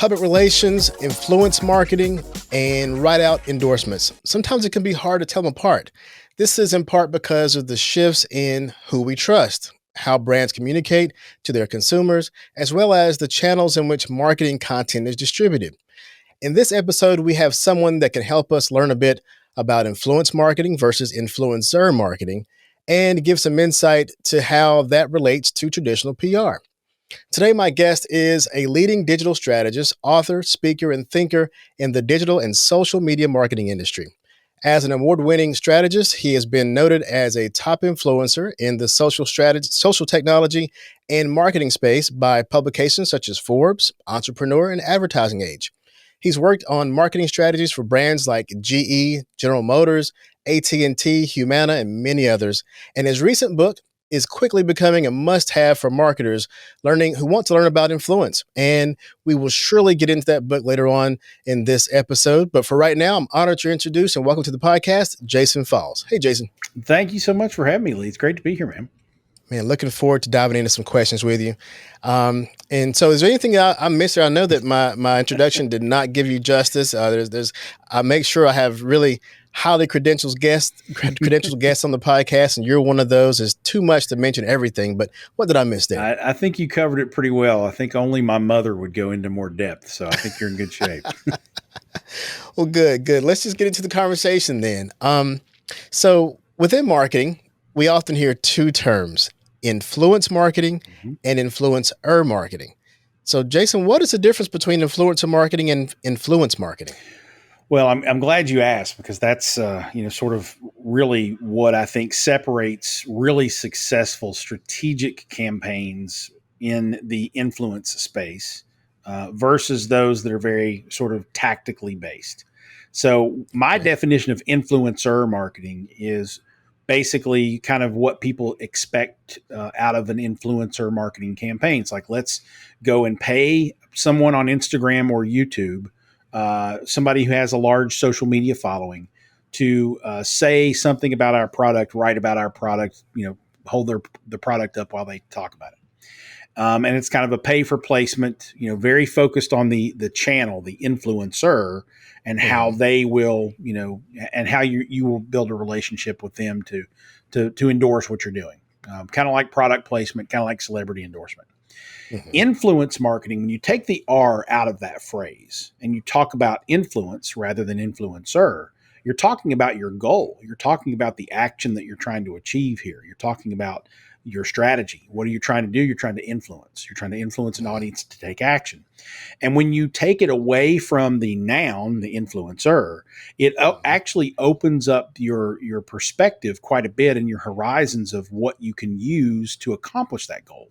public relations, influence marketing, and write out endorsements. Sometimes it can be hard to tell them apart. This is in part because of the shifts in who we trust, how brands communicate to their consumers, as well as the channels in which marketing content is distributed. In this episode, we have someone that can help us learn a bit about influence marketing versus influencer marketing and give some insight to how that relates to traditional PR. Today, my guest is a leading digital strategist, author, speaker, and thinker in the digital and social media marketing industry. As an award-winning strategist, he has been noted as a top influencer in the social technology and marketing space by publications such as Forbes, Entrepreneur, and Advertising Age. He's worked on marketing strategies for brands like GE, General Motors, AT&T, Humana, and many others. And his recent book is quickly becoming a must-have for marketers who want to learn about influence. And we will surely get into that book later on in this episode. But for right now, I'm honored to introduce and welcome to the podcast, Jason Falls. Hey, Jason. Thank you so much for having me, Lee. It's great to be here, man. Man, looking forward to diving into some questions with you. And so is there anything I missed here? I know that my introduction did not give you justice. I make sure I have really highly credentialed guests on the podcast, and you're one of those. It's too much to mention everything, but what did I miss there? I think you covered it pretty well. I think only my mother would go into more depth, so I think you're in good shape. Well, good. Let's just get into the conversation then. So within marketing, we often hear two terms, influence marketing and influencer marketing. So Jason, what is the difference between influencer marketing and influence marketing? Well, I'm glad you asked, because that's sort of really what I think separates really successful strategic campaigns in the influence space versus those that are very sort of tactically based. So my definition of influencer marketing is basically kind of what people expect out of an influencer marketing campaign. It's like, let's go and pay someone on Instagram or YouTube, somebody who has a large social media following, to say something about our product, write about our product, hold the product up while they talk about it. And it's kind of a pay for placement, very focused on the channel, the influencer, and how they will, and how you will build a relationship with them to endorse what you're doing. Kind of like product placement, kind of like celebrity endorsement. Influence marketing, when you take the R out of that phrase and you talk about influence rather than influencer, you're talking about your goal. You're talking about the action that you're trying to achieve here. You're talking about your strategy. What are you trying to do? You're trying to influence. You're trying to influence an audience to take action. And when you take it away from the noun, the influencer, it actually opens up your perspective quite a bit and your horizons of what you can use to accomplish that goal.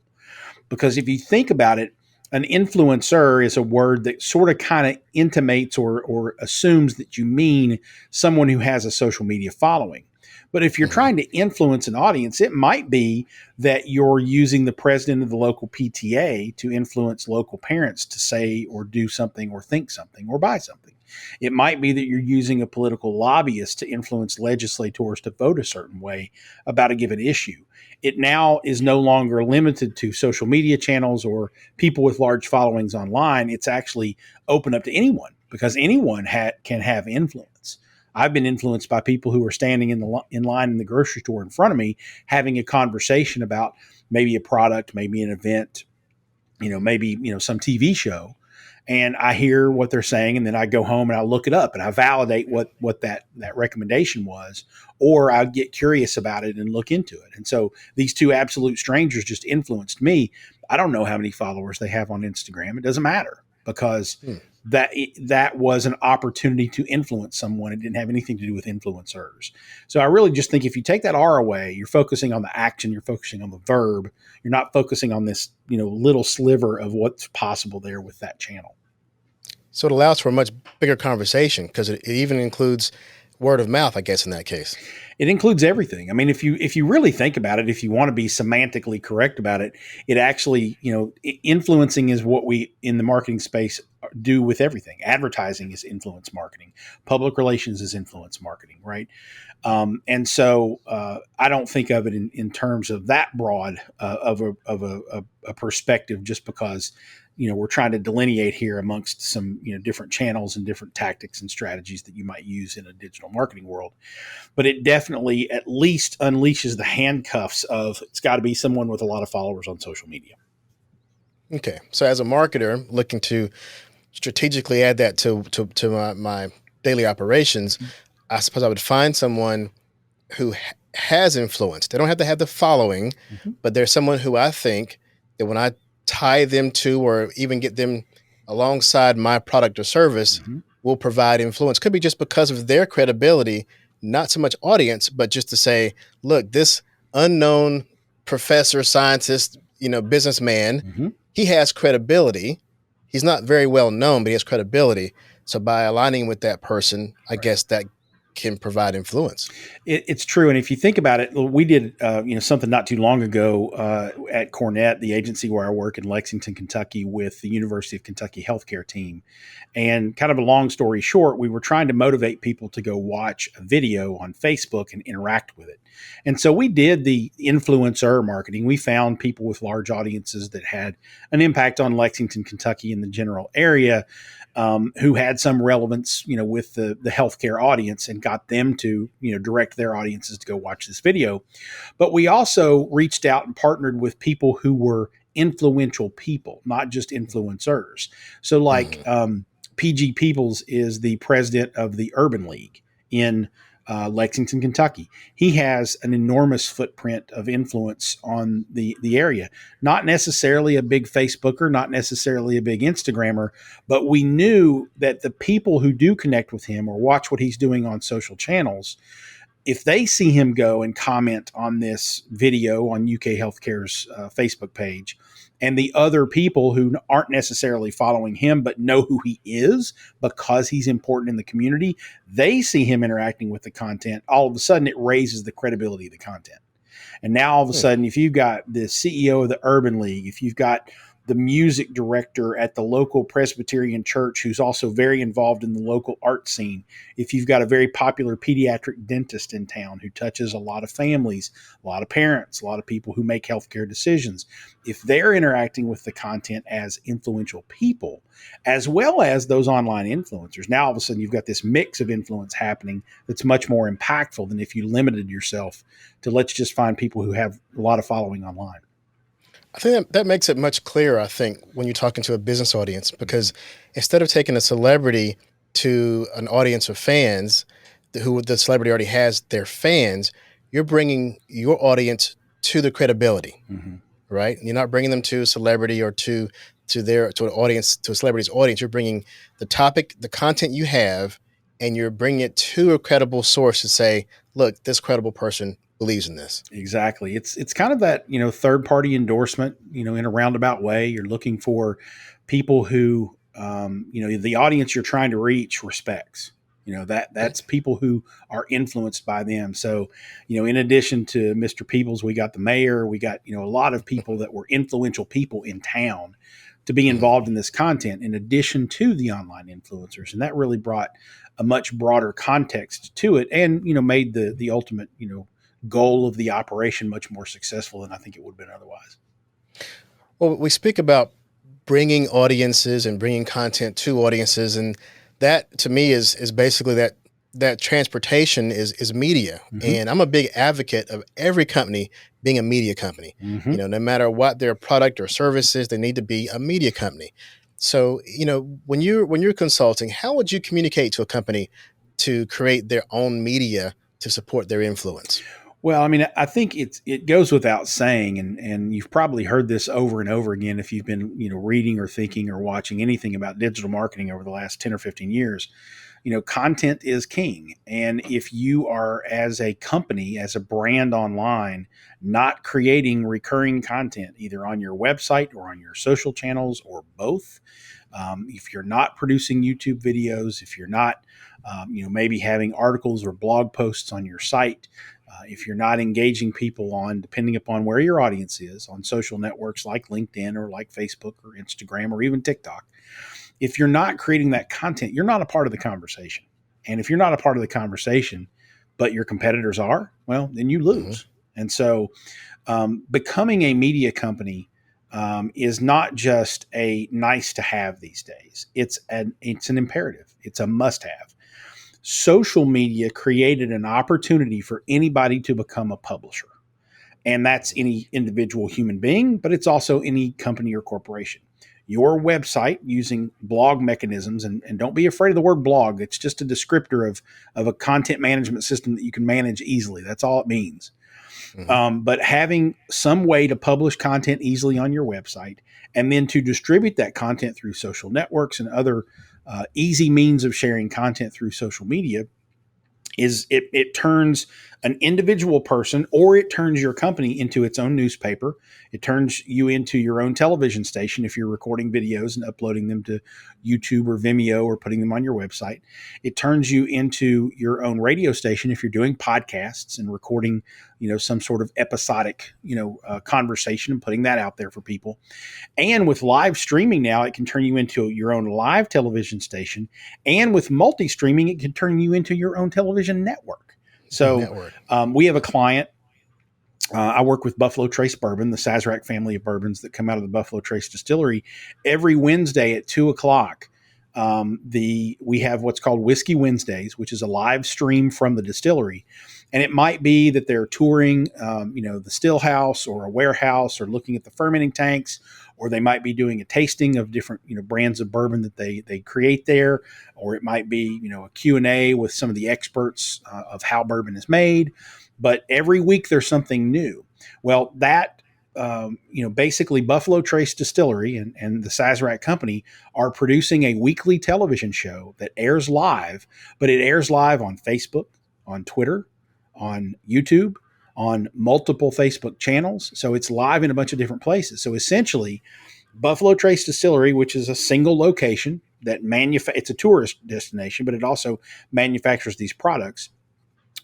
Because if you think about it, an influencer is a word that sort of kind of intimates or assumes that you mean someone who has a social media following. But if you're trying to influence an audience, it might be that you're using the president of the local PTA to influence local parents to say or do something or think something or buy something. It might be that you're using a political lobbyist to influence legislators to vote a certain way about a given issue. It now is no longer limited to social media channels or people with large followings online. It's actually open up to anyone, because anyone can have influence. I've been influenced by people who are standing in line in the grocery store in front of me, having a conversation about maybe a product, maybe an event, maybe some TV show. And I hear what they're saying, and then I go home and I look it up and I validate what that recommendation was, or I get curious about it and look into it. And so these two absolute strangers just influenced me. I don't know how many followers they have on Instagram. It doesn't matter, because that was an opportunity to influence someone. It didn't have anything to do with influencers. So I really just think if you take that R away, you're focusing on the action, you're focusing on the verb, you're not focusing on this, little sliver of what's possible there with that channel. So it allows for a much bigger conversation, because it even includes word of mouth, I guess, in that case. It includes everything. I mean, if you really think about it, if you want to be semantically correct about it, it actually, influencing is what we in the marketing space do with everything. Advertising is influence marketing. Public relations is influence marketing, right? And so I don't think of it in terms of that broad a perspective, just because we're trying to delineate here amongst some different channels and different tactics and strategies that you might use in a digital marketing world. But it definitely at least unleashes the handcuffs of it's got to be someone with a lot of followers on social media. Okay. So as a marketer looking to strategically add that to my daily operations, Mm-hmm. I suppose I would find someone who has influence. They don't have to have the following, Mm-hmm. but there's someone who I think that when I tie them to or even get them alongside my product or service Mm-hmm. will provide influence. Could be just because of their credibility, not so much audience, but just to say, look, this unknown professor, scientist, businessman, Mm-hmm. he has credibility. He's not very well known, but he has credibility. So by aligning with that person, I Right. guess that can provide influence. It's true, and if you think about it, we did something not too long ago at Cornett, the agency where I work in Lexington, Kentucky, with the University of Kentucky healthcare team. And kind of a long story short, we were trying to motivate people to go watch a video on Facebook and interact with it. And so we did the influencer marketing. We found people with large audiences that had an impact on Lexington, Kentucky, and the general area, who had some relevance, with the healthcare audience, and got them to, direct their audiences to go watch this video. But we also reached out and partnered with people who were influential people, not just influencers. So, like Mhm. PG Peoples is the president of the Urban League in Lexington, Kentucky. He has an enormous footprint of influence on the area. Not necessarily a big Facebooker, not necessarily a big Instagrammer, but we knew that the people who do connect with him or watch what he's doing on social channels, if they see him go and comment on this video on UK Healthcare's Facebook page, and the other people who aren't necessarily following him but know who he is because he's important in the community, they see him interacting with the content, all of a sudden it raises the credibility of the content. And now all of a Hmm. sudden, if you've got the CEO of the Urban League, if you've got the music director at the local Presbyterian church who's also very involved in the local art scene, if you've got a very popular pediatric dentist in town who touches a lot of families, a lot of parents, a lot of people who make healthcare decisions, if they're interacting with the content as influential people, as well as those online influencers, now all of a sudden you've got this mix of influence happening that's much more impactful than if you limited yourself to let's just find people who have a lot of following online. I think that makes it much clearer, I think, when you're talking to a business audience, because instead of taking a celebrity to an audience of fans who the celebrity already has their fans, you're bringing your audience to the credibility, Mm-hmm. right? You're not bringing them to a celebrity or to an audience, to a celebrity's audience. You're bringing the topic, the content you have, and you're bringing it to a credible source to say, look, this credible person believes in this. Exactly. It's kind of that, third party endorsement, in a roundabout way. You're looking for people who, the audience you're trying to reach respects. That's people who are influenced by them. So, in addition to Mr. Peoples, we got the mayor, we got, a lot of people that were influential people in town to be Mhm. involved in this content, in addition to the online influencers. And that really brought a much broader context to it, and, made the ultimate, goal of the operation much more successful than I think it would have been otherwise. Well, we speak about bringing audiences and bringing content to audiences, and that to me is basically that transportation is media. Mm-hmm. And I'm a big advocate of every company being a media company. Mm-hmm. No matter what their product or service is, they need to be a media company. So, when you're consulting, how would you communicate to a company to create their own media to support their influence? Well, I mean, I think it goes without saying, and you've probably heard this over and over again if you've been reading or thinking or watching anything about digital marketing over the last 10 or 15 years. Content is king, and if you are, as a company, as a brand online, not creating recurring content either on your website or on your social channels or both, if you're not producing YouTube videos, if you're not maybe having articles or blog posts on your site, if you're not engaging people on, depending upon where your audience is, on social networks like LinkedIn or like Facebook or Instagram or even TikTok, if you're not creating that content, you're not a part of the conversation. And if you're not a part of the conversation, but your competitors are, well, then you Hmm. lose. And so becoming a media company is not just a nice to have these days. It's an imperative. It's a must have. Social media created an opportunity for anybody to become a publisher, and that's any individual human being, but it's also any company or corporation. Your website using blog mechanisms, and don't be afraid of the word blog. It's just a descriptor of a content management system that you can manage easily. That's all it means. Hmm. But having some way to publish content easily on your website and then to distribute that content through social networks and other easy means of sharing content through social media it turns an individual person, or it turns your company into its own newspaper. It turns you into your own television station if you're recording videos and uploading them to YouTube or Vimeo or putting them on your website. It turns you into your own radio station if you're doing podcasts and recording, some sort of episodic, conversation and putting that out there for people. And with live streaming now, it can turn you into your own live television station. And with multi streaming, it can turn you into your own television network. So Network. we have a client. I work with Buffalo Trace Bourbon, the Sazerac family of bourbons that come out of the Buffalo Trace Distillery. Every Wednesday at 2:00, we have what's called Whiskey Wednesdays, which is a live stream from the distillery. And it might be that they're touring, the still house or a warehouse, or looking at the fermenting tanks, or they might be doing a tasting of different, brands of bourbon that they create there, or it might be, a Q&A with some of the experts of how bourbon is made. But every week there's something new. Well, that basically Buffalo Trace Distillery and the Sazerac Company are producing a weekly television show that airs live, but it airs live on Facebook, on Twitter, on YouTube, on multiple Facebook channels. So it's live in a bunch of different places. So essentially, Buffalo Trace Distillery, which is a single location that it's a tourist destination, but it also manufactures these products.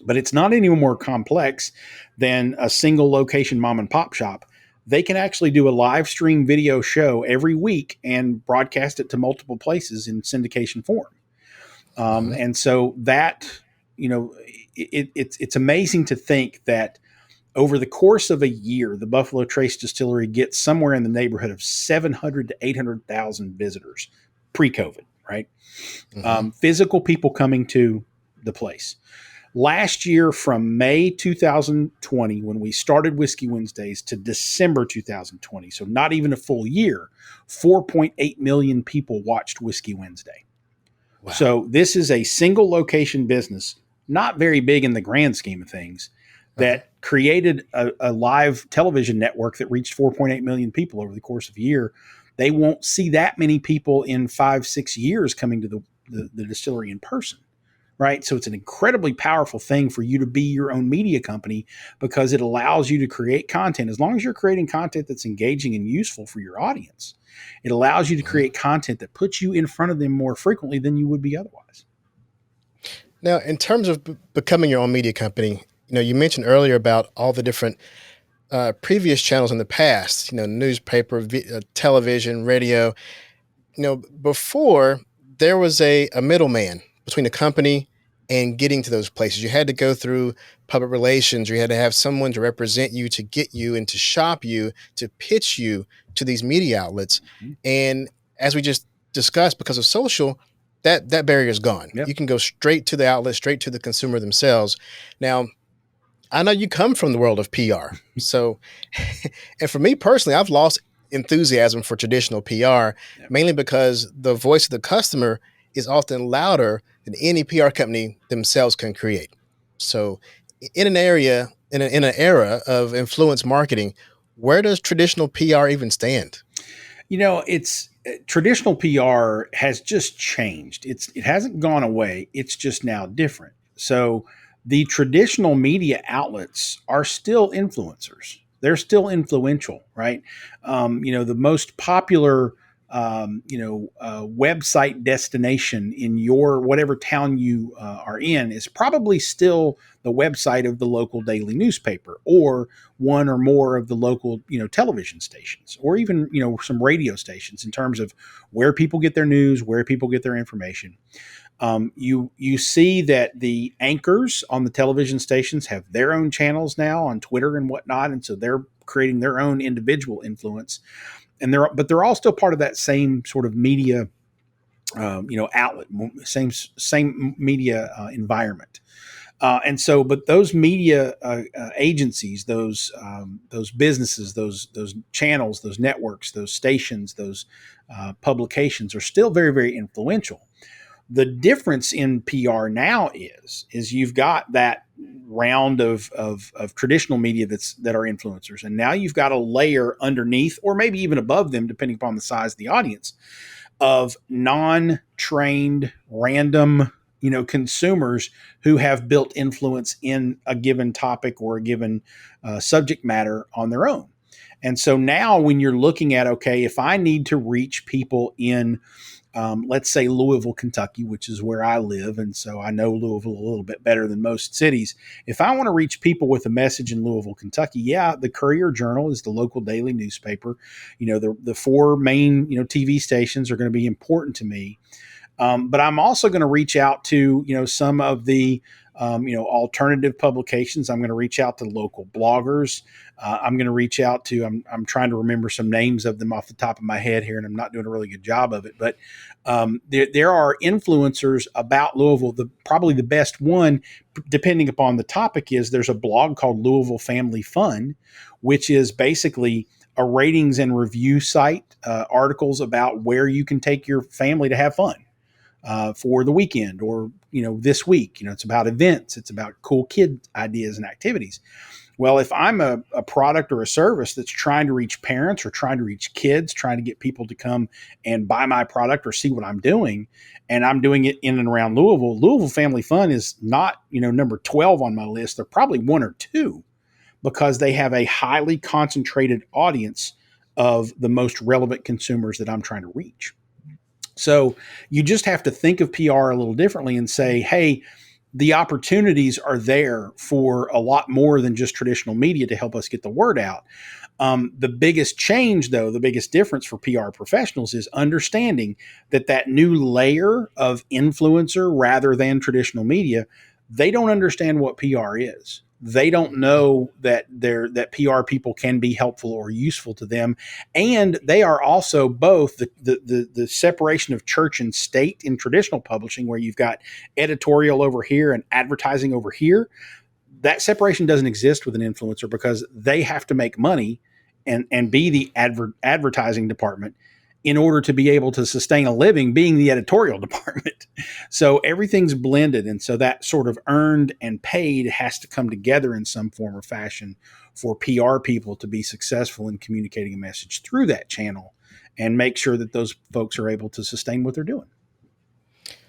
But it's not any more complex than a single location mom and pop shop. They can actually do a live stream video show every week and broadcast it to multiple places in syndication form. Hmm. And so that, it's amazing to think that over the course of a year, the Buffalo Trace Distillery gets somewhere in the neighborhood of 700 to 800,000 visitors pre-COVID, right? Hmm. Physical people coming to the place. Last year, from May 2020, when we started Whiskey Wednesdays, to December 2020, so not even a full year, 4.8 million people watched Whiskey Wednesday. Wow. So this is a single location business, not very big in the grand scheme of things, Uh-huh. that created a live television network that reached 4.8 million people over the course of a year. They won't see that many people in 5-6 years coming to the distillery in person. Right. So it's an incredibly powerful thing for you to be your own media company, because it allows you to create content. As long as you're creating content that's engaging and useful for your audience, it allows you to Hmm. create content that puts you in front of them more frequently than you would be otherwise. Now, in terms of becoming your own media company, you mentioned earlier about all the different previous channels in the past, newspaper, television, radio. Before there was a middleman between the company and getting to those places. You had to go through public relations. You had to have someone to represent you, to get you and to shop you, to pitch you to these media outlets. Mhm. And as we just discussed, because of social, that barrier is gone. Yep. You can go straight to the outlet, straight to the consumer themselves. Now, I know you come from the world of PR. So, and for me personally, I've lost enthusiasm for traditional PR, Yep. mainly because the voice of the customer is often louder than any PR company themselves can create. So, in an era of influence marketing, where does traditional PR even stand? It's traditional PR has just changed. It hasn't gone away. It's just now different. So the traditional media outlets are still influencers. They're still influential, right? The most popular website destination in your whatever town you are in is probably still the website of the local daily newspaper, or one or more of the local television stations, or even some radio stations, in terms of where people get their news, where people get their information. You see that the anchors on the television stations have their own channels now on Twitter and whatnot, and so they're creating their own individual influence, and they're all still part of that same sort of media, outlet, same media environment. And so, but those media agencies, those businesses, those channels, those networks, those stations, those publications are still very, very influential. The difference in PR now is you've got that round of traditional media that are influencers, and now you've got a layer underneath, or maybe even above them, depending upon the size of the audience, of non-trained, random, consumers who have built influence in a given topic or a given subject matter on their own. And so now, when you're looking at, okay, if I need to reach people in let's say Louisville, Kentucky, which is where I live, and so I know Louisville a little bit better than most cities. If I want to reach people with a message in Louisville, Kentucky, yeah, the Courier Journal is the local daily newspaper. The four main TV stations are going to be important to me. But I'm also going to reach out to some of the alternative publications. I'm going to reach out to local bloggers. I'm going to reach out to. I'm trying to remember some names of them off the top of my head here, and I'm not doing a really good job of it. But there are influencers about Louisville. Probably the best one, depending upon the topic, is there's a blog called Louisville Family Fun, which is basically a ratings and review site, articles about where you can take your family to have fun for the weekend, or this week. It's about events, it's about cool kid ideas and activities. Well, if I'm a product or a service that's trying to reach parents, or trying to reach kids, trying to get people to come and buy my product or see what I'm doing, and I'm doing it in and around Louisville Family Fun is not number 12 on my list. They're probably one or two, because they have a highly concentrated audience of the most relevant consumers that I'm trying to reach. So you just have to think of PR a little differently and say, hey, the opportunities are there for a lot more than just traditional media to help us get the word out. The biggest change, though, the biggest difference for PR professionals is understanding that new layer of influencer rather than traditional media, they don't understand what PR is. They don't know that PR people can be helpful or useful to them, and they are also both the separation of church and state in traditional publishing, where you've got editorial over here and advertising over here. That separation doesn't exist with an influencer, because they have to make money and be the advertising department in order to be able to sustain a living being the editorial department. So everything's blended. And so that sort of earned and paid has to come together in some form or fashion for PR people to be successful in communicating a message through that channel, and make sure that those folks are able to sustain what they're doing.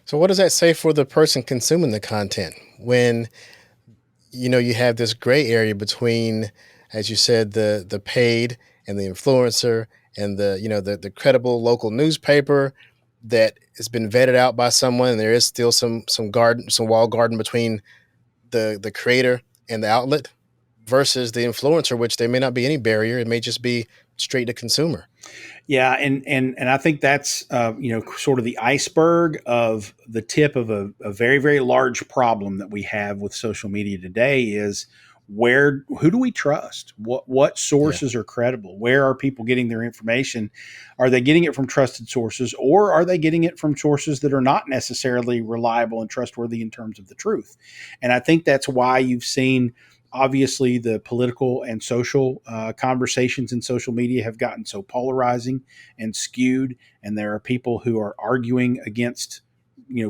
So what does that say for the person consuming the content when you have this gray area between, as you said, the paid and the influencer, and the credible local newspaper that has been vetted out by someone, and there is still some walled garden between the creator and the outlet, versus the influencer, which there may not be any barrier. It may just be straight to consumer. Yeah, and I think that's sort of the iceberg of the tip of a very, very large problem that we have with social media today is, who do we trust? What Yeah. sources are credible? Where are people getting their information? Are they getting it from trusted sources, or are they getting it from sources that are not necessarily reliable and trustworthy in terms of the truth? And I think that's why you've seen, obviously, the political and social conversations in social media have gotten so polarizing and skewed, and there are people who are arguing against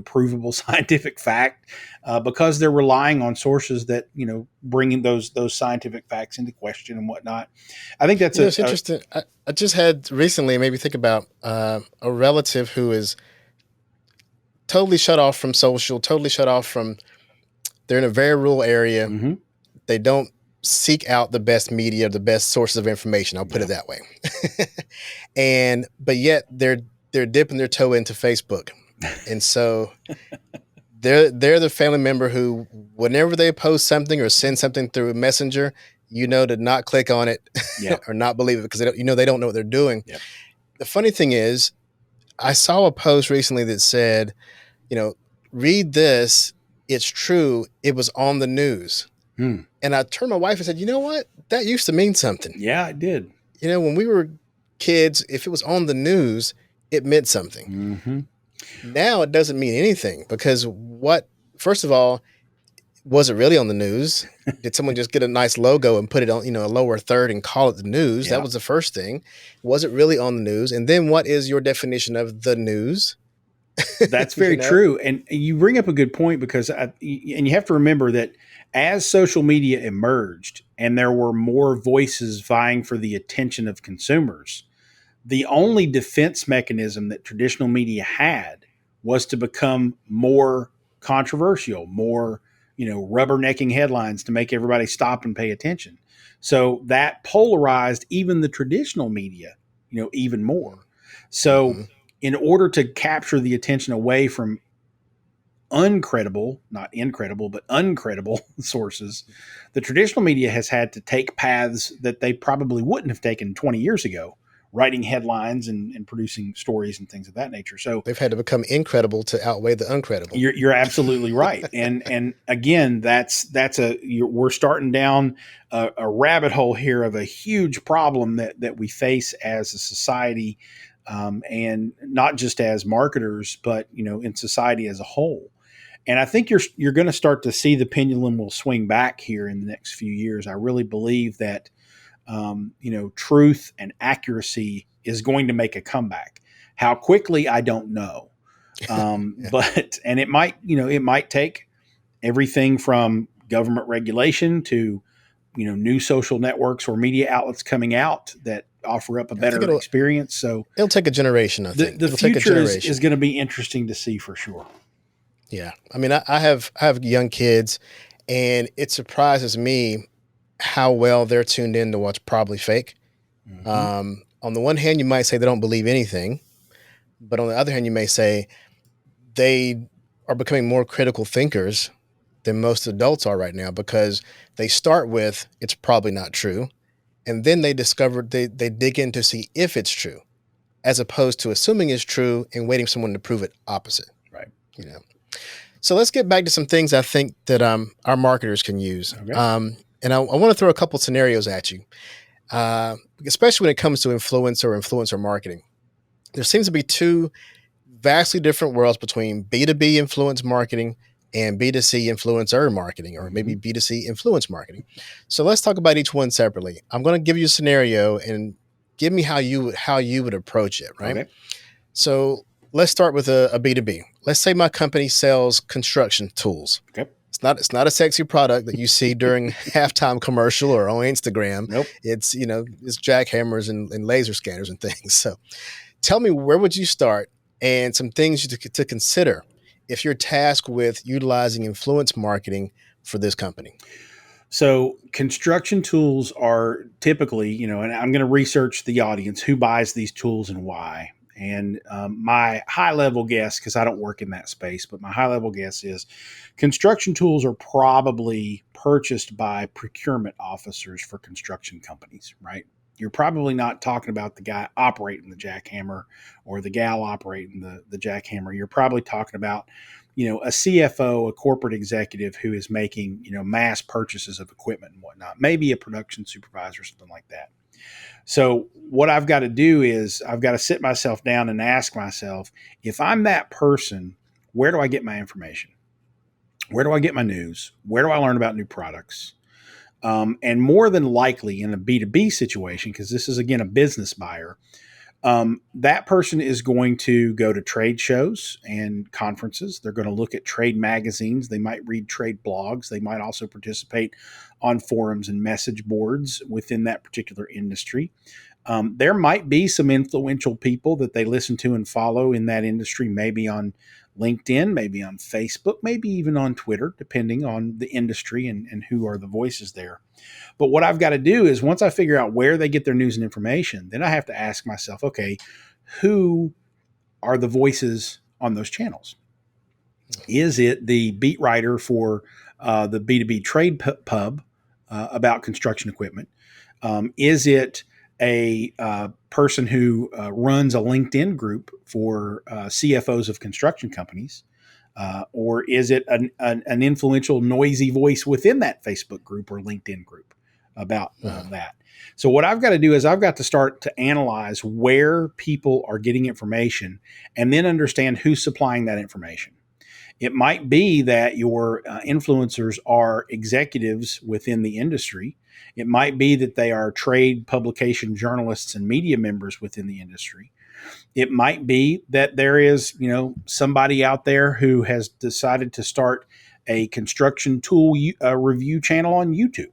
provable scientific fact, because they're relying on sources that bringing those scientific facts into question and whatnot. I think that's It's interesting. I just had recently, maybe think about a relative who is totally shut off from social, totally shut off from. They're in a very rural area. Mhm. They don't seek out the best media, the best sources of information. I'll put Yeah. it that way. But yet they're dipping their toe into Facebook, and so they're the family member who, whenever they post something or send something through Messenger, to not click on it Yep. or not believe it because they don't know what they're doing. Yep. The funny thing is, I saw a post recently that said, you know, read this. It's true. It was on the news. Hmm. And I turned to my wife and said, you know what? That used to mean something. Yeah, it did. When we were kids, if it was on the news, it meant something. Mm-hmm. Now it doesn't mean anything because first of all, was it really on the news? Did someone just get a nice logo and put it on, a lower third and call it the news? That Yeah. was the first thing. Was it really on the news? And then what is your definition of the news? That's very true. And you bring up a good point because, and you have to remember that as social media emerged and there were more voices vying for the attention of consumers, the only defense mechanism that traditional media had was to become more controversial, more, rubbernecking headlines to make everybody stop and pay attention. So that polarized even the traditional media, even more. So Mm-hmm. in order to capture the attention away from uncredible, not incredible, but uncredible sources, the traditional media has had to take paths that they probably wouldn't have taken 20 years ago, writing headlines and producing stories and things of that nature. So They've had to become incredible to outweigh the uncredible. you're absolutely right. And again, we're starting down a rabbit hole here of a huge problem that we face as a society, and not just as marketers, but in society as a whole. And I think you're going to start to see the pendulum will swing back here in the next few years. I really believe that truth and accuracy is going to make a comeback. How quickly, I don't know. Yeah. But and it might take everything from government regulation to new social networks or media outlets coming out that offer up a I think better experience. So it'll take a generation. I the think the it'll take a future is generation. going to be interesting to see for sure. Yeah. I mean, I have young kids, and it surprises me how well they're tuned in to what's probably fake. Mm-hmm. On the one hand, you might say they don't believe anything, but on the other hand, you may say they are becoming more critical thinkers than most adults are right now because they start with it's probably not true, and then they dig in to see if it's true, as opposed to assuming it's true and waiting for someone to prove it opposite. Right. You know. So let's get back to some things I think that our marketers can use. Okay. And I want to throw a couple scenarios at you, especially when it comes to influencer marketing. There seems to be two vastly different worlds between B2B influence marketing and B2C influencer marketing, or maybe Mm-hmm. B2C influence marketing. So let's talk about each one separately. I'm going to give you a scenario and give me how you would approach it, right? Okay. So let's start with a B2B. Let's say my company sells construction tools. Okay. It's not a sexy product that you see during halftime commercial or on Instagram. Nope. It's jackhammers and laser scanners and things. So tell me, where would you start and some things to consider if you're tasked with utilizing influence marketing for this company? So construction tools are typically, and I'm going to research the audience who buys these tools and why. And my high level guess, because I don't work in that space, but my high level guess is construction tools are probably purchased by procurement officers for construction companies, right? You're probably not talking about the guy operating the jackhammer or the gal operating the jackhammer. You're probably talking about a CFO, a corporate executive who is making, mass purchases of equipment and whatnot, maybe a production supervisor, something like that. So what I've got to do is I've got to sit myself down and ask myself, if I'm that person, where do I get my information? Where do I get my news? Where do I learn about new products? And more than likely in a B2B situation, because this is again a business buyer, that person is going to go to trade shows and conferences. They're going to look at trade magazines. They might read trade blogs. They might also participate on forums and message boards within that particular industry. There might be some influential people that they listen to and follow in that industry, maybe on LinkedIn, maybe on Facebook, maybe even on Twitter, depending on the industry and who are the voices there. But what I've got to do is once I figure out where they get their news and information, then I have to ask myself, okay, who are the voices on those channels? Is it the beat writer for the B2B trade pub about construction equipment? Is it a person who runs a LinkedIn group for CFOs of construction companies? Or is it an influential, noisy voice within that Facebook group or LinkedIn group about that? So, what I've got to do is I've got to start to analyze where people are getting information and then understand who's supplying that information. It might be that your influencers are executives within the industry. It might be that they are trade publication journalists and media members within the industry. It might be that there is, somebody out there who has decided to start a construction tool review channel on YouTube.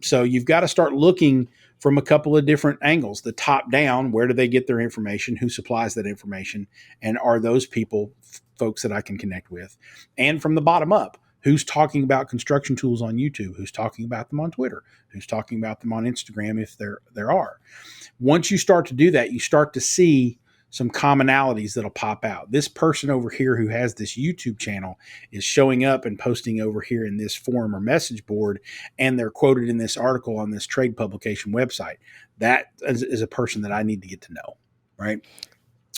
So you've got to start looking from a couple of different angles. The top down, where do they get their information? Who supplies that information? And are those people folks that I can connect with? And from the bottom up, who's talking about construction tools on YouTube? Who's talking about them on Twitter? Who's talking about them on Instagram if there are? Once you start to do that, you start to see some commonalities that'll pop out. This person over here who has this YouTube channel is showing up and posting over here in this forum or message board, and they're quoted in this article on this trade publication website. That is a person that I need to get to know, right?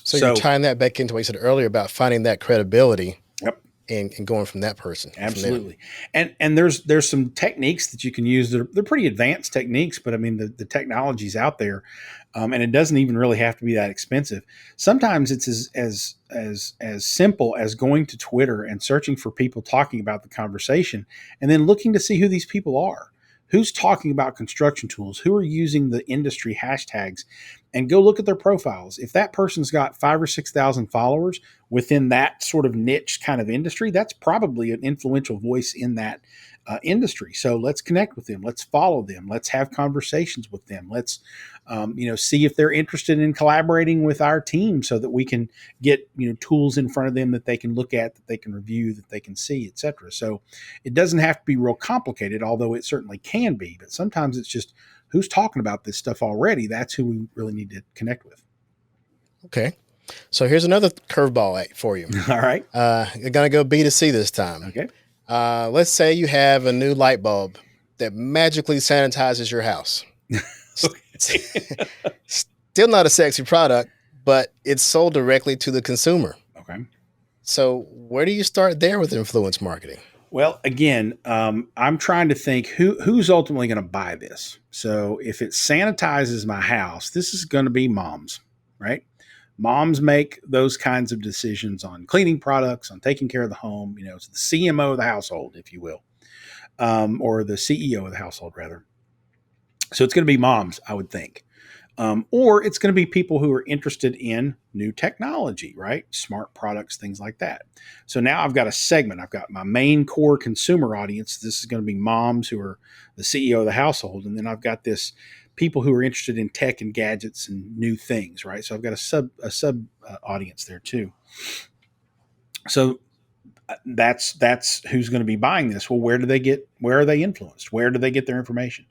So you're tying that back into what you said earlier about finding that credibility. Yep. And going from that person. Absolutely. And there's some techniques that you can use. They're pretty advanced techniques, but I mean, the technology's out there. And it doesn't even really have to be that expensive. Sometimes it's as simple as going to Twitter and searching for people talking about the conversation and then looking to see who these people are. Who's talking about construction tools? Who are using the industry hashtags? And go look at their profiles. If that person's got 5,000 or 6,000 followers within that sort of niche kind of industry, that's probably an influential voice in that industry. So let's connect with them. Let's follow them. Let's have conversations with them. Let's, see if they're interested in collaborating with our team so that we can get, tools in front of them that they can look at, that they can review, that they can see, et cetera. So it doesn't have to be real complicated, although it certainly can be. But sometimes it's just who's talking about this stuff already. That's who we really need to connect with. Okay. So here's another curveball for you. All right. You're going to go B2C this time. Okay. Let's say you have a new light bulb that magically sanitizes your house. Still not a sexy product, but it's sold directly to the consumer. Okay. So where do you start there with influence marketing? Well, again, I'm trying to think who's ultimately going to buy this. So if it sanitizes my house, this is going to be moms, right? Moms make those kinds of decisions on cleaning products, on taking care of the home. It's the CMO of the household, if you will, or the CEO of the household, rather. So it's going to be moms, I would think. Or it's going to be people who are interested in new technology, right? Smart products, things like that. So now I've got a segment. I've got my main core consumer audience. This is going to be moms who are the CEO of the household. And then I've got this people who are interested in tech and gadgets and new things, right? So I've got a sub audience there too. So that's who's going to be buying this. Well, where are they influenced? Where do they get their information?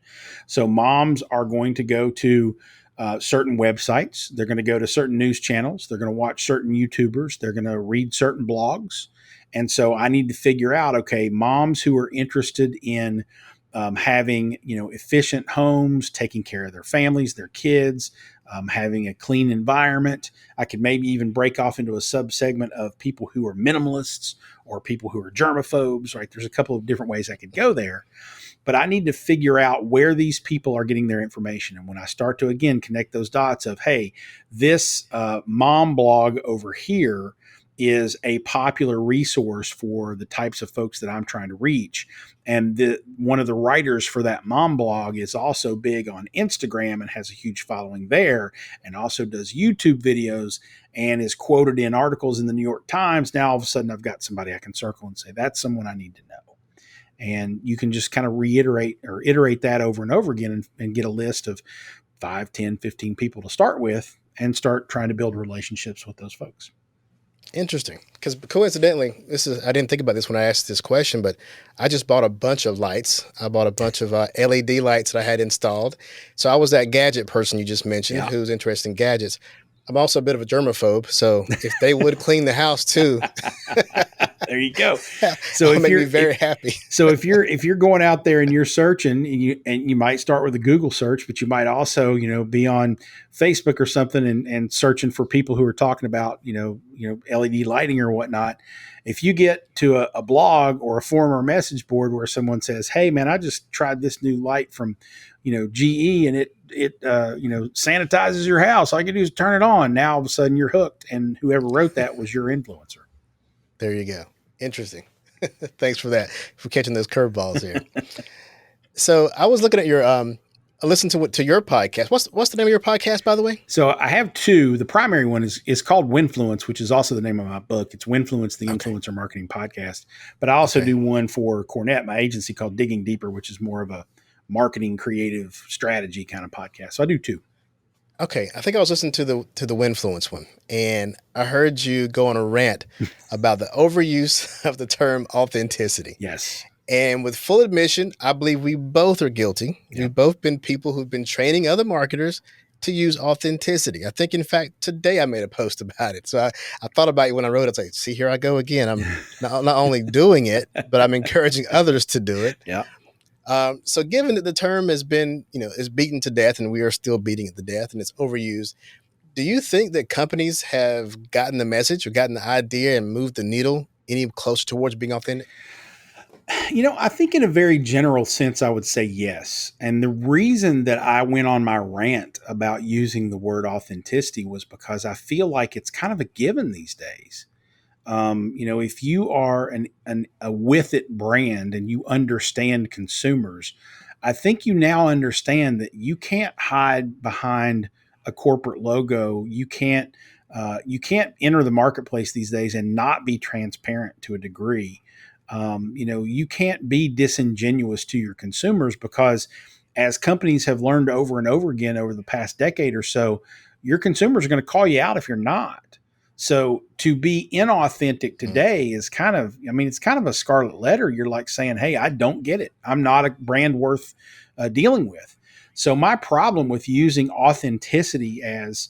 So moms are going to go to certain websites. They're going to go to certain news channels. They're going to watch certain YouTubers. They're going to read certain blogs. And so I need to figure out, okay, moms who are interested in having, efficient homes, taking care of their families, their kids, having a clean environment. I could maybe even break off into a sub-segment of people who are minimalists or people who are germaphobes, right? There's a couple of different ways I could go there. But I need to figure out where these people are getting their information. And when I start to, again, connect those dots of, hey, this mom blog over here is a popular resource for the types of folks that I'm trying to reach. And one of the writers for that mom blog is also big on Instagram and has a huge following there, and also does YouTube videos and is quoted in articles in the New York Times. Now, all of a sudden, I've got somebody I can circle and say, that's someone I need to know. And you can just kind of iterate that over and over again and get a list of 5, 10, 15 people to start with and start trying to build relationships with those folks. Interesting. Because coincidentally, I didn't think about this when I asked this question, but I just bought a bunch of lights. I bought a bunch of LED lights that I had installed. So I was that gadget person you just mentioned who's interested in gadgets. I'm also a bit of a germaphobe. So if they would clean the house too, there you go. So it'll make me very happy. So if you're going out there and you're searching, and you might start with a Google search, but you might also be on Facebook or something and searching for people who are talking about LED lighting or whatnot. If you get to a blog or a forum or message board where someone says, "Hey man, I just tried this new light from GE and it sanitizes your house. All you can do is turn it on." Now all of a sudden you're hooked, and whoever wrote that was your influencer. There you go. Interesting. Thanks for that, for catching those curveballs here. So I was looking at your I listened to your podcast. What's the name of your podcast, by the way? So I have two. The primary one is called Winfluence, which is also the name of my book. It's Winfluence, the Influencer Marketing Podcast. But I also do one for Cornett, my agency, called Digging Deeper, which is more of a marketing, creative strategy kind of podcast. So I do two. Okay, I think I was listening to the Winfluence one, and I heard you go on a rant about the overuse of the term authenticity. Yes. And with full admission, I believe we both are guilty. Yeah. We've both been people who've been training other marketers to use authenticity. I think, in fact, today I made a post about it. So I thought about it when I wrote it. It's like, see, here I go again. I'm not only doing it, but I'm encouraging others to do it. Yeah. So given that the term has been, is beaten to death, and we are still beating it to death, and it's overused, do you think that companies have gotten the message or gotten the idea and moved the needle any closer towards being authentic? I think in a very general sense, I would say yes. And the reason that I went on my rant about using the word authenticity was because I feel like it's kind of a given these days. If you are a with it brand and you understand consumers, I think you now understand that you can't hide behind a corporate logo. You can't enter the marketplace these days and not be transparent to a degree. You can't be disingenuous to your consumers, because as companies have learned over and over again over the past decade or so, your consumers are going to call you out if you're not. So to be inauthentic today is it's kind of a scarlet letter. You're like saying, "Hey, I don't get it. I'm not a brand worth dealing with." So my problem with using authenticity as,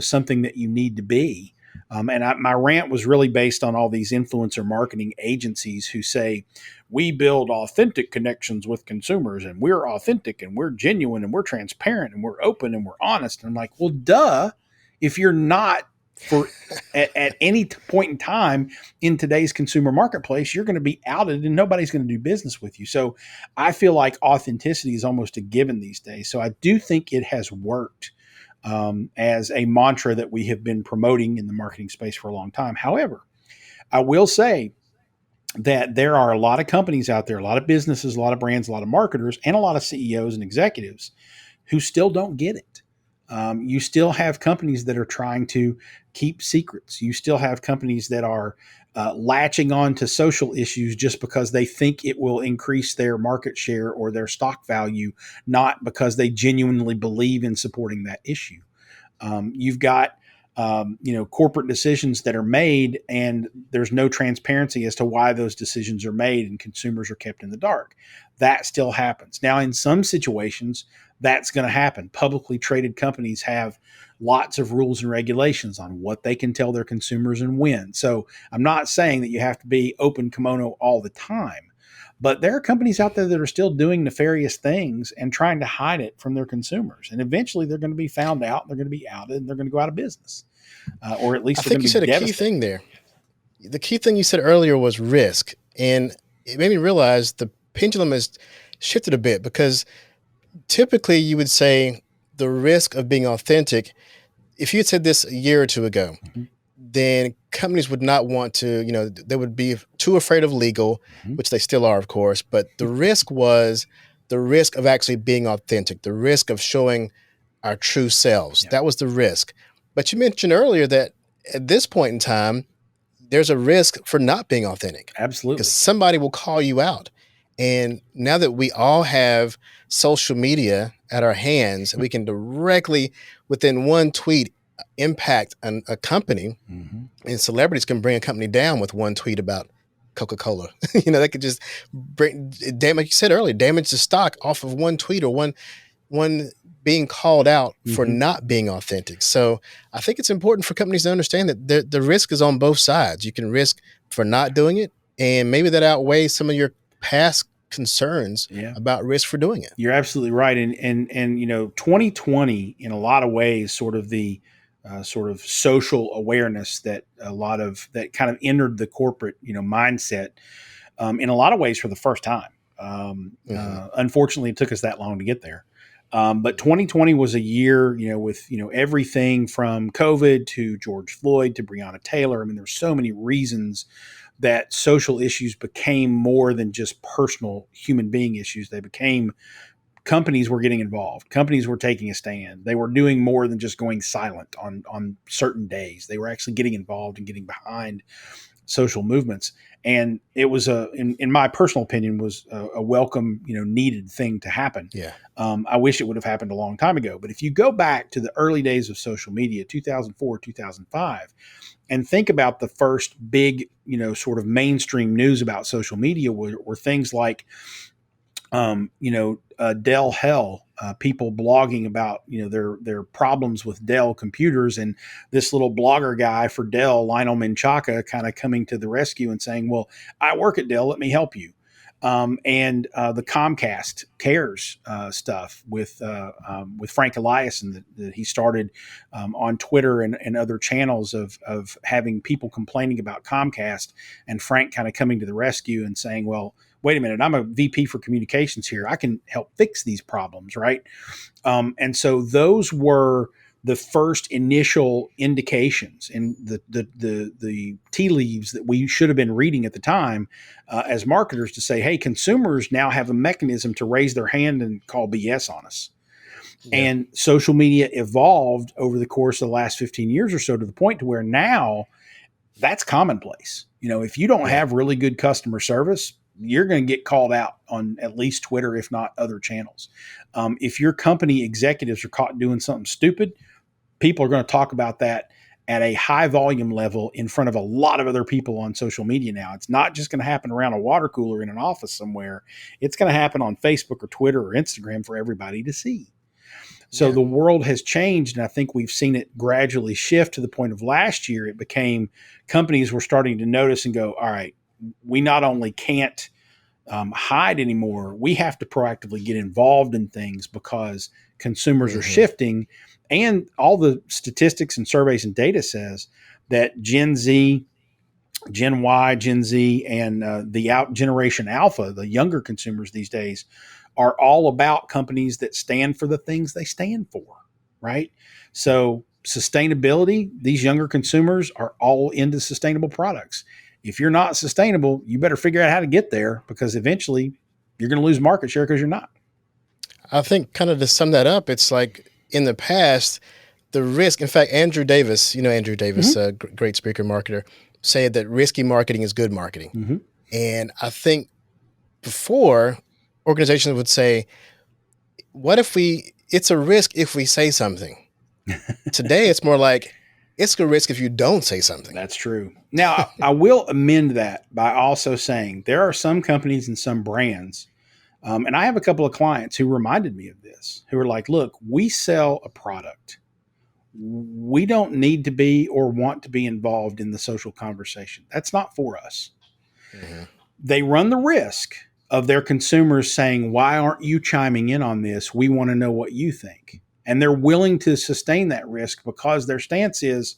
something that you need to be, my rant was really based on all these influencer marketing agencies who say, "We build authentic connections with consumers, and we're authentic and we're genuine and we're transparent and we're open and we're honest." And I'm like, well, duh, if you're not at any point in time in today's consumer marketplace, you're going to be outed and nobody's going to do business with you. So I feel like authenticity is almost a given these days. So I do think it has worked as a mantra that we have been promoting in the marketing space for a long time. However, I will say that there are a lot of companies out there, a lot of businesses, a lot of brands, a lot of marketers, and a lot of CEOs and executives who still don't get it. You still have companies that are trying to keep secrets. You still have companies that are latching on to social issues just because they think it will increase their market share or their stock value, not because they genuinely believe in supporting that issue. You've got corporate decisions that are made, and there's no transparency as to why those decisions are made, and consumers are kept in the dark. That still happens. Now, in some situations, that's going to happen. Publicly traded companies have lots of rules and regulations on what they can tell their consumers and when. So I'm not saying that you have to be open kimono all the time, but there are companies out there that are still doing nefarious things and trying to hide it from their consumers. And eventually they're going to be found out, they're going to be outed, and they're going to go out of business. Or at least I think you said a key thing there. The key thing you said earlier was risk. And it made me realize the pendulum has shifted a bit, because typically you would say the risk of being authentic, if you had said this a year or two ago, then companies would not want to, they would be too afraid of legal, which they still are, of course. But the risk was the risk of actually being authentic, the risk of showing our true selves. Yeah. That was the risk. But you mentioned earlier that at this point in time, there's a risk for not being authentic. Absolutely. Because somebody will call you out. And now that we all have social media at our hands, and we can directly, within one tweet, impact a company. Mm-hmm. And celebrities can bring a company down with one tweet about Coca-Cola. They could just bring damage, like you said earlier, damage the stock off of one tweet or one being called out for Mm-hmm. not being authentic. So I think it's important for companies to understand that the risk is on both sides. You can risk for not doing it, and maybe that outweighs some of your past concerns Yeah. about risk for doing it. You're absolutely right, and 2020 in a lot of ways, sort of the sort of social awareness that a lot of that kind of entered the corporate mindset in a lot of ways for the first time. Hmm. Unfortunately, it took us that long to get there. But 2020 was a year, with everything from COVID to George Floyd to Breonna Taylor. I mean, there's so many reasons that social issues became more than just personal human being issues. They became companies were getting involved. Companies were taking a stand. They were doing more than just going silent on certain days. They were actually getting involved and getting behind social movements. And it was in my personal opinion, was a welcome, needed thing to happen. Yeah. I wish it would have happened a long time ago. But if you go back to the early days of social media, 2004, 2005, and think about the first big, sort of mainstream news about social media were things like, Dell Hell, people blogging about their problems with Dell computers, and this little blogger guy for Dell, Lionel Menchaca, kind of coming to the rescue and saying, "Well, I work at Dell, let me help you." And the Comcast Cares stuff with Frank Eliason that he started on Twitter and other channels of having people complaining about Comcast, and Frank kind of coming to the rescue and saying, "Well, wait a minute, I'm a VP for communications here. I can help fix these problems," right? And so those were the first initial indications and the tea leaves that we should have been reading at the time as marketers to say, hey, consumers now have a mechanism to raise their hand and call BS on us. Yeah. And social media evolved over the course of the last 15 years or so to the point to where now that's commonplace. If you don't Yeah. have really good customer service, you're going to get called out on at least Twitter, if not other channels. If your company executives are caught doing something stupid, people are going to talk about that at a high volume level in front of a lot of other people on social media now. It's not just going to happen around a water cooler in an office somewhere. It's going to happen on Facebook or Twitter or Instagram for everybody to see. So Yeah. the world has changed, and I think we've seen it gradually shift to the point of last year. It became companies were starting to notice and go, all right, we not only can't hide anymore, we have to proactively get involved in things because consumers are Hmm. shifting. And all the statistics and surveys and data says that Gen Z, Gen Y, Gen Z, and the out generation Alpha, the younger consumers these days, are all about companies that stand for the things they stand for, right? So sustainability, these younger consumers are all into sustainable products. If you're not sustainable, you better figure out how to get there because eventually you're going to lose market share because you're not. I think, kind of to sum that up, it's like in the past, the risk. In fact, Andrew Davis, Andrew Davis, Mm-hmm. great speaker, marketer, said that risky marketing is good marketing. Mm-hmm. And I think before, organizations would say, what if it's a risk if we say something. Today, it's more like, it's a risk if you don't say something. That's true. Now, I will amend that by also saying there are some companies and some brands, and I have a couple of clients who reminded me of this, who are like, look, we sell a product. We don't need to be or want to be involved in the social conversation. That's not for us. Hmm. They run the risk of their consumers saying, why aren't you chiming in on this? We want to know what you think. And they're willing to sustain that risk because their stance is,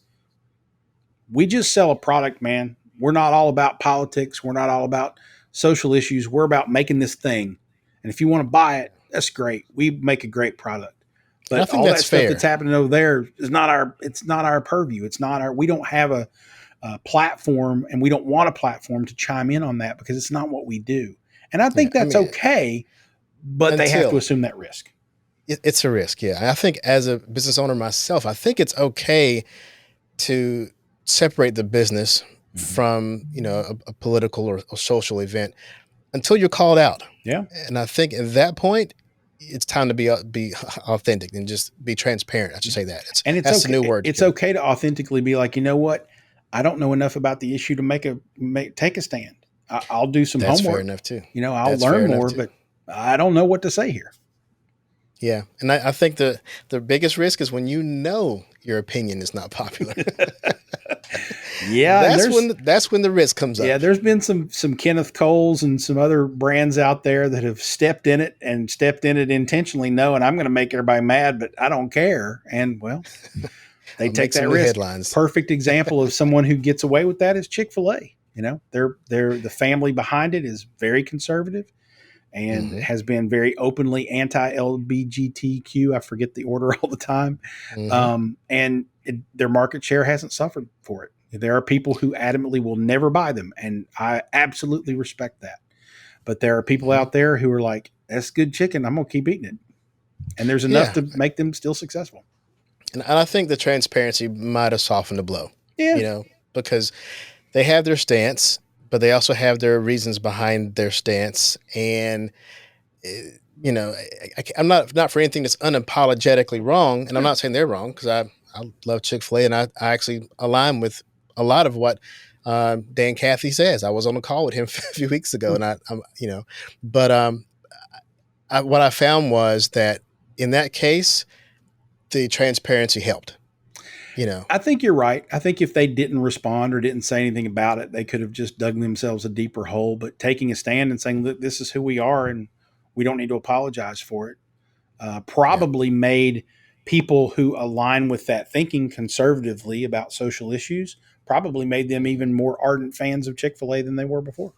we just sell a product, man. We're not all about politics. We're not all about social issues. We're about making this thing. And if you want to buy it, that's great. We make a great product. And I But think all that that's stuff that's fair. happening over there is not our. It's not our purview. It's not our. We don't have a platform, and we don't want a platform to chime in on that because it's not what we do. And I Yeah. think I that's mean, okay, but they have to until assume that risk. it's a risk. Yeah. I think as a business owner myself, I think it's okay to separate the business Mm-hmm. from, a political or social event until you're called out. Yeah. And I think at that point, it's time to be authentic and just be transparent. I should say that. And it's That's the okay. new word to It's go. okay to authentically be like, you know what? I don't know enough about the issue to take a stand. I'll do some That's fair homework. enough too. I'll That's fair learn enough more, too. but I don't know what to say here. Yeah, and I think the biggest risk is when you know your opinion is not popular. Yeah, and That's when the risk comes up. there's been some Kenneth Coles and some other brands out there that have stepped in it and stepped in it intentionally, knowing I'm going to make everybody mad, but I don't care. And well, they I'll take make some that new risk. headlines. Perfect example of someone who gets away with that is Chick-fil-A. They're the family behind it is very conservative and Hmm. has been very openly anti-LBGTQ. I forget the order all the time. Hmm. Their market share hasn't suffered for it. There are people who adamantly will never buy them, and I absolutely respect that. But there are people Hmm. out there who are like, "That's good chicken. I'm gonna keep eating it," and there's enough Yeah, to make them still successful. and I think the transparency might have softened the blow. Yeah, You know, because they have their stance, but they also have their reasons behind their stance, and eh, I'm not for anything that's unapologetically wrong, and I'm sure. not saying they're wrong because I love Chick-fil-A, and I actually align with a lot of what Dan Cathy says. I was on a call with him a few weeks ago, Sure. and but what I found was that in that case, the transparency helped. You know, I think you're right. I think if they didn't respond or didn't say anything about it, they could have just dug themselves a deeper hole. But taking a stand and saying, "Look, this is who we are, and we don't need to apologize for it," yeah, probably made people who align with that thinking conservatively about social issues probably made them even more ardent fans of Chick-fil-A than they were before.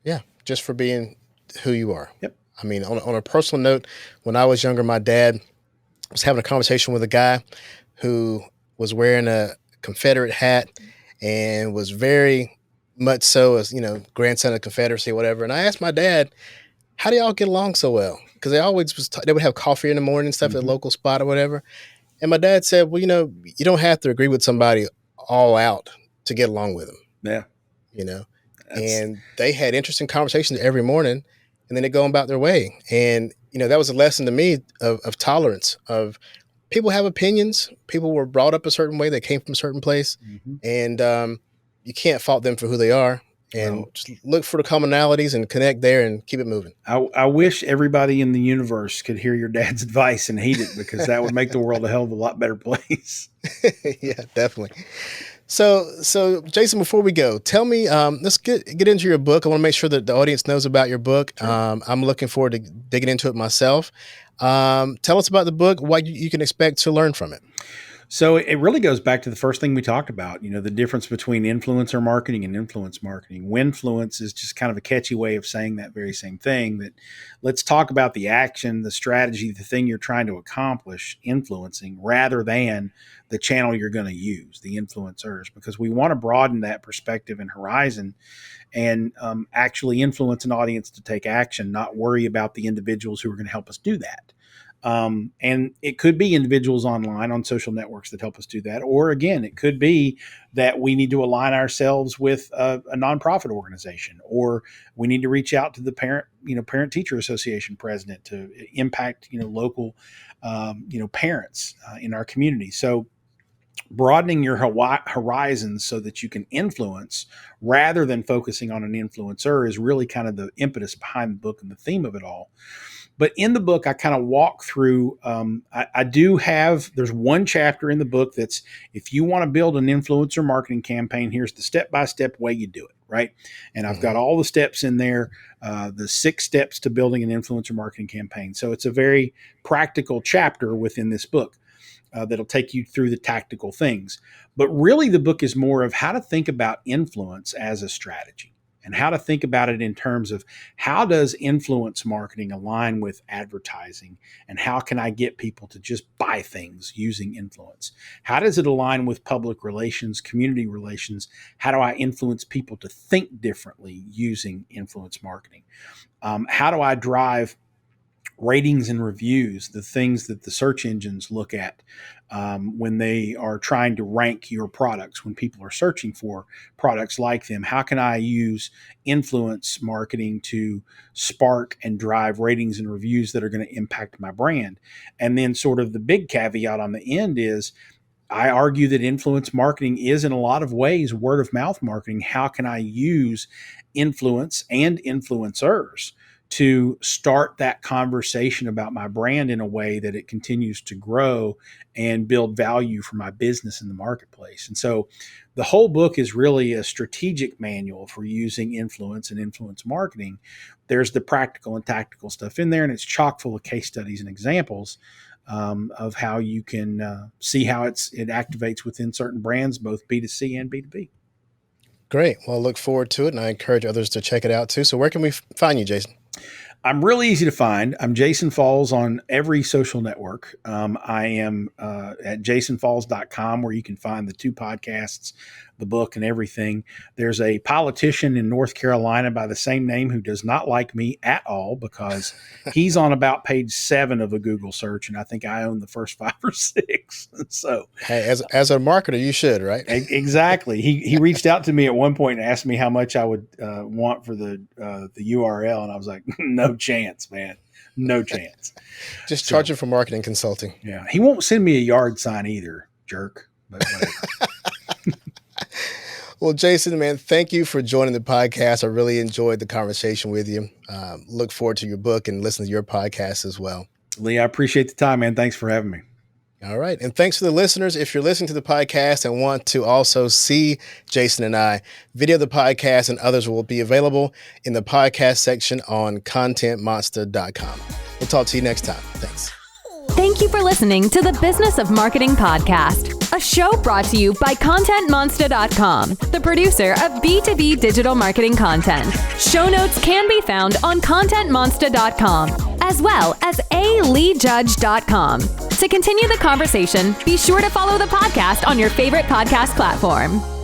yeah, just for being who you are. Yep. I mean, on a personal note, when I was younger, my dad was having a conversation with a guy who was wearing a Confederate hat and was very much so as grandson of Confederacy, whatever. And I asked my dad, "How do y'all get along so well?" Because they would have coffee in the morning and stuff at a Mm-hmm. local spot or whatever. And my dad said, "Well, you don't have to agree with somebody all out to get along with them, Yeah. you know." That's And they had interesting conversations every morning, and then they go about their way. And that was a lesson to me of tolerance, of people have opinions. People were brought up a certain way. They came from a certain place, mm-hmm. and you can't fault them for who they are. And Well, just look for the commonalities and connect there and keep it moving. I wish everybody in the universe could hear your dad's advice and heed it because that would make the world a hell of a lot better place. Yeah, definitely. So Jason, before we go, tell me, let's get into your book. I want to make sure that the audience knows about your book. Sure. I'm looking forward to digging into it myself. Tell us about the book, what you can expect to learn from it. So it really goes back to the first thing we talked about, the difference between influencer marketing and influence marketing. Winfluence is just kind of a catchy way of saying that very same thing, that let's talk about the action, the strategy, the thing you're trying to accomplish influencing rather than the channel you're going to use, the influencers, because we want to broaden that perspective and horizon and actually influence an audience to take action, not worry about the individuals who are going to help us do that. And it could be individuals online on social networks that help us do that. Or again, it could be that we need to align ourselves with a nonprofit organization, or we need to reach out to the parent teacher association president to impact, local, parents in our community. So broadening your horizons so that you can influence rather than focusing on an influencer is really kind of the impetus behind the book and the theme of it all. But in the book, I kind of walk through. I do have. There's one chapter in the book that's, if you want to build an influencer marketing campaign, here's the step-by-step way you do it, right? And I've got Hmm. all the steps in there, the 6 steps to building an influencer marketing campaign. So it's a very practical chapter within this book that'll take you through the tactical things. But really, the book is more of how to think about influence as a strategy and how to think about it in terms of how does influence marketing align with advertising, and how can I get people to just buy things using influence? How does it align with public relations, community relations? How do I influence people to think differently using influence marketing? How do I drive ratings and reviews, the things that the search engines look at when they are trying to rank your products, when people are searching for products like them. How can I use influence marketing to spark and drive ratings and reviews that are going to impact my brand? And then sort of the big caveat on the end is, I argue that influence marketing is in a lot of ways word of mouth marketing. How can I use influence and influencers to start that conversation about my brand in a way that it continues to grow and build value for my business in the marketplace? And so the whole book is really a strategic manual for using influence and influence marketing. There's the practical and tactical stuff in there, and it's chock full of case studies and examples of how you can see how it activates within certain brands, both B2C and B2B. Great. Well, I look forward to it, and I encourage others to check it out too. So where can we find you, Jason? I'm really easy to find. I'm Jason Falls on every social network. I am at jasonfalls.com, where you can find the 2 podcasts, the book, and everything. There's a politician in North Carolina by the same name who does not like me at all, because he's on about page 7 of a Google search, and I think I own the first 5 or 6. So, hey, as a marketer, you should, right? Exactly. He reached out to me at one point and asked me how much I would want for the URL, and I was like, no chance, man. No chance. Just charge him for marketing consulting. Yeah. He won't send me a yard sign either, jerk. But Well, Jason, man, thank you for joining the podcast. I really enjoyed the conversation with you. Look forward to your book and listen to your podcast as well. Lee, I appreciate the time, man. Thanks for having me. All right. And thanks to the listeners. If you're listening to the podcast and want to also see Jason and I, video of the podcast and others will be available in the podcast section on contentmonster.com. We'll talk to you next time. Thanks. Thank you for listening to the Business of Marketing podcast, a show brought to you by ContentMonster.com, the producer of B2B digital marketing content. Show notes can be found on ContentMonster.com, as well as aleejudge.com. To continue the conversation, be sure to follow the podcast on your favorite podcast platform.